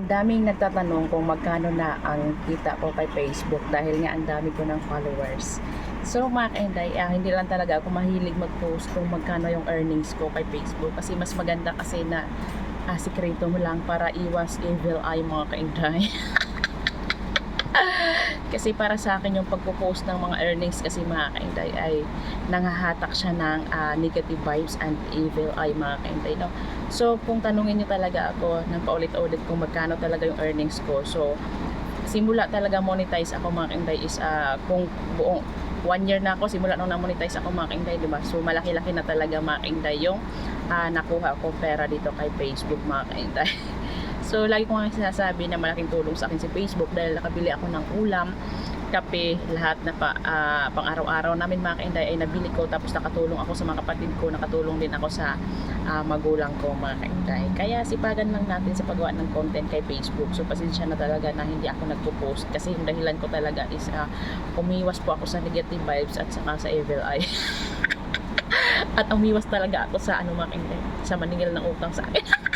daming nagtatanong kung magkano na ang kita ko kay Facebook dahil nga ang dami ko ng followers. So mga kainday, hindi lang talaga ako mahilig mag-post kung magkano yung earnings ko kay Facebook kasi mas maganda kasi na sikreto mo lang para iwas evil eye mga kainday. Kasi para sa akin yung pagpo-post ng mga earnings kasi mga kainday ay nanghahatak siya ng negative vibes and evil eye mga kainday, no? So kung tanungin niyo talaga ako ng paulit-ulit kung magkano talaga yung earnings ko, so simula talaga monetize ako mga kainday is kung buong 1 year na ako simula nung na-monetize ako mga kainday, diba? So malaki-laki na talaga mga kainday yung nakuha ko pera dito kay Facebook mga kainday. So lagi ko nga sinasabi na malaking tulong sa akin si Facebook dahil nakabili ako ng ulam, kape, lahat na pang araw-araw namin mga kainday ay nabili ko, tapos nakatulong ako sa mga kapatid ko, nakatulong din ako sa magulang ko mga kainday. Kaya sipagan lang natin sa paggawa ng content kay Facebook. So pasensya na talaga na hindi ako nagpo-post kasi yung dahilan ko talaga is umiwas po ako sa negative vibes at saka sa evil eye. At umiwas talaga ako sa mga kainday, sa maningil ng utang sa akin.